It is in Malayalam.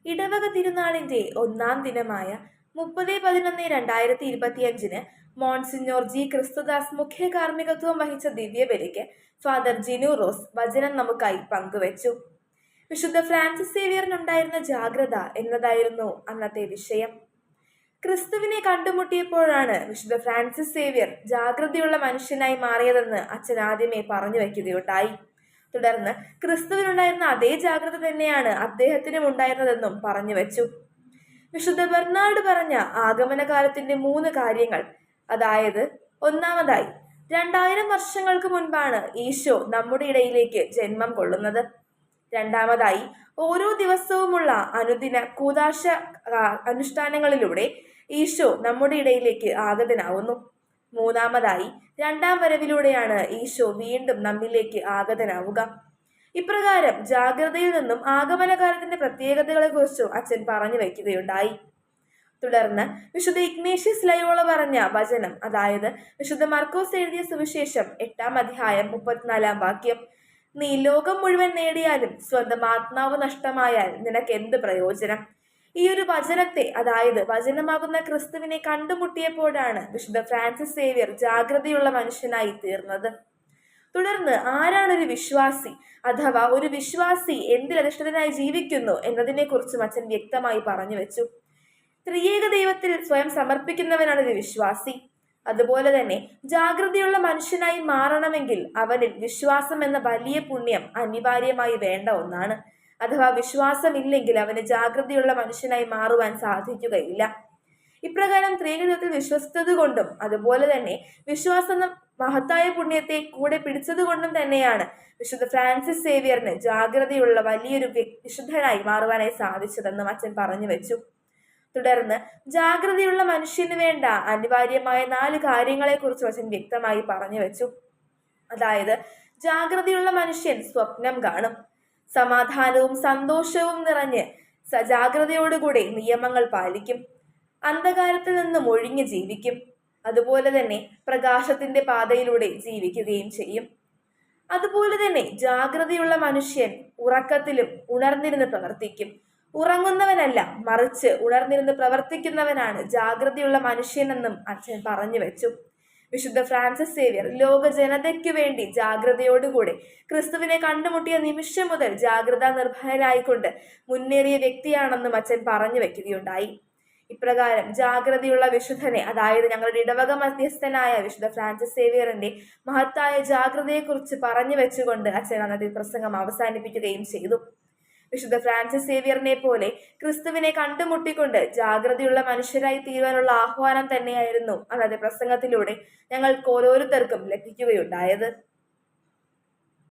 ഇടവക തിരുനാളിന്റെ ഒന്നാം ദിനമായ 30/11/2025 മോൺസിഞ്ഞോർ ജി ക്രിസ്തുദാസ് മുഖ്യ കാർമ്മികത്വം വഹിച്ച ദിവ്യബലിക്ക് ഫാദർ ജിനു റോസ് വചനം നമുക്കായി പങ്കുവച്ചു. വിശുദ്ധ ഫ്രാൻസിസ് സേവ്യറിനുണ്ടായിരുന്ന ജാഗ്രത എന്നതായിരുന്നു അന്നത്തെ വിഷയം. ക്രിസ്തുവിനെ കണ്ടുമുട്ടിയപ്പോഴാണ് വിശുദ്ധ ഫ്രാൻസിസ് സേവ്യർ ജാഗ്രതയുള്ള മനുഷ്യനായി മാറിയതെന്ന് അച്ഛൻ ആദ്യമേ പറഞ്ഞു വയ്ക്കുകയുണ്ടായി. തുടർന്ന് ക്രിസ്തുവിനുണ്ടായിരുന്ന അതേ ജാഗ്രത തന്നെയാണ് അദ്ദേഹത്തിനും ഉണ്ടായിരുന്നതെന്നും പറഞ്ഞു വെച്ചു. വിശുദ്ധ ബെർണാഡ് പറഞ്ഞ ആഗമനകാലത്തിന്റെ 3 കാര്യങ്ങൾ, അതായത് ഒന്നാമതായി 2000 വർഷങ്ങൾക്ക് മുൻപാണ് ഈശോ നമ്മുടെ ഇടയിലേക്ക് ജന്മം കൊള്ളുന്നത്. രണ്ടാമതായി ഓരോ ദിവസവുമുള്ള അനുദിന കൂദാശ അനുഷ്ഠാനങ്ങളിലൂടെ ഈശോ നമ്മുടെ ഇടയിലേക്ക് ആഗതനാവുന്നു. മൂന്നാമതായി 2ാം വരവിലൂടെയാണ് ഈശോ വീണ്ടും നമ്മിലേക്ക് ആഗതനാവുക. ഇപ്രകാരം ജാഗ്രതയിൽ നിന്നും ആഗമനകാലത്തിന്റെ പ്രത്യേകതകളെക്കുറിച്ചും അച്ഛൻ പറഞ്ഞു വയ്ക്കുകയുണ്ടായി. തുടർന്ന് വിശുദ്ധ ഇഗ്നേഷ്യസ് ലയോള പറഞ്ഞ വചനം, അതായത് വിശുദ്ധ മർക്കോസ് എഴുതിയ സുവിശേഷം 8ാം അധ്യായം 34ാം വാക്യം, നീ ലോകം മുഴുവൻ നേടിയാലും സ്വന്തം ആത്മാവ് നഷ്ടമായാൽ നിനക്ക് എന്ത് പ്രയോജനം? ഈ ഒരു വചനത്തെ, അതായത് വചനമാകുന്ന ക്രിസ്തുവിനെ കണ്ടുമുട്ടിയപ്പോഴാണ് വിശുദ്ധ ഫ്രാൻസിസ് സേവ്യർ ജാഗ്രതയുള്ള മനുഷ്യനായി തീർന്നത്. തുടർന്ന് ആരാണൊരു വിശ്വാസി, അഥവാ ഒരു വിശ്വാസി എന്തിൽ അധിഷ്ഠിതനായി ജീവിക്കുന്നു എന്നതിനെ കുറിച്ചും അച്ഛൻ വ്യക്തമായി പറഞ്ഞു വെച്ചു. ത്രിയേക ദൈവത്തിൽ സ്വയം സമർപ്പിക്കുന്നവനാണ് ഒരു വിശ്വാസി. അതുപോലെ തന്നെ ജാഗ്രതയുള്ള മനുഷ്യനായി മാറണമെങ്കിൽ അവനിൽ വിശ്വാസം എന്ന വലിയ പുണ്യം അനിവാര്യമായി വേണ്ട ഒന്നാണ്. അഥവാ വിശ്വാസമില്ലെങ്കിൽ അവന് ജാഗ്രതയുള്ള മനുഷ്യനായി മാറുവാൻ സാധിക്കുകയില്ല. ഇപ്രകാരം ത്രിയേകദൈവത്തിൽ വിശ്വസിച്ചത് കൊണ്ടും അതുപോലെ തന്നെ വിശ്വാസം എന്ന മഹത്തായ പുണ്യത്തെ കൂടെ പിടിച്ചത് കൊണ്ടും തന്നെയാണ് വിശുദ്ധ ഫ്രാൻസിസ് സേവ്യറിന് ജാഗ്രതയുള്ള വലിയൊരു വിശുദ്ധനായി മാറുവാനായി സാധിച്ചതെന്നും അച്ഛൻ പറഞ്ഞു വെച്ചു. തുടർന്ന് ജാഗ്രതയുള്ള മനുഷ്യന് വേണ്ട അനിവാര്യമായ 4 കാര്യങ്ങളെ കുറിച്ച് അച്ഛൻ വ്യക്തമായി പറഞ്ഞു വെച്ചു. അതായത് ജാഗ്രതയുള്ള മനുഷ്യൻ സ്വപ്നം കാണും, സമാധാനവും സന്തോഷവും നിറഞ്ഞ് ജാഗ്രതയോടുകൂടെ നിയമങ്ങൾ പാലിക്കും, അന്ധകാരത്തിൽ നിന്നും ഒഴിഞ്ഞു ജീവിക്കും, അതുപോലെ തന്നെ പ്രകാശത്തിന്റെ പാതയിലൂടെ ജീവിക്കുകയും ചെയ്യും. അതുപോലെ തന്നെ ജാഗ്രതയുള്ള മനുഷ്യൻ ഉറക്കത്തിലും ഉണർന്നിരുന്ന് പ്രവർത്തിക്കും. ഉറങ്ങുന്നവനല്ല, മറിച്ച് ഉണർന്നിരുന്ന് പ്രവർത്തിക്കുന്നവനാണ് ജാഗ്രതയുള്ള മനുഷ്യനെന്നും അച്ഛൻ പറഞ്ഞു വെച്ചു. വിശുദ്ധ ഫ്രാൻസിസ് സേവ്യർ ലോക ജനതയ്ക്കു വേണ്ടി ജാഗ്രതയോടുകൂടെ ക്രിസ്തുവിനെ കണ്ടുമുട്ടിയ നിമിഷം മുതൽ ജാഗ്രതാ നിർഭയനായിക്കൊണ്ട് മുന്നേറിയ വ്യക്തിയാണെന്നും അച്ഛൻ പറഞ്ഞു വെക്കുകയുണ്ടായി. ഇപ്രകാരം ജാഗ്രതയുള്ള വിശുദ്ധനെ, അതായത് ഞങ്ങളുടെ ഇടവക മധ്യസ്ഥനായ വിശുദ്ധ ഫ്രാൻസിസ് സേവ്യറിന്റെ മഹത്തായ ജാഗ്രതയെക്കുറിച്ച് പറഞ്ഞു വെച്ചുകൊണ്ട് അച്ഛൻ അന്നത്തെ പ്രസംഗം അവസാനിപ്പിക്കുകയും ചെയ്തു. വിശുദ്ധ ഫ്രാൻസിസ് സേവ്യറിനെ പോലെ ക്രിസ്തുവിനെ കണ്ടുമുട്ടിക്കൊണ്ട് ജാഗ്രതയുള്ള മനുഷ്യരായി തീരുവാനുള്ള ആഹ്വാനം തന്നെയായിരുന്നു അന്നത്തെ പ്രസംഗത്തിലൂടെ ഞങ്ങൾക്ക് ഓരോരുത്തർക്കും ലഭിക്കുകയുണ്ടായത്.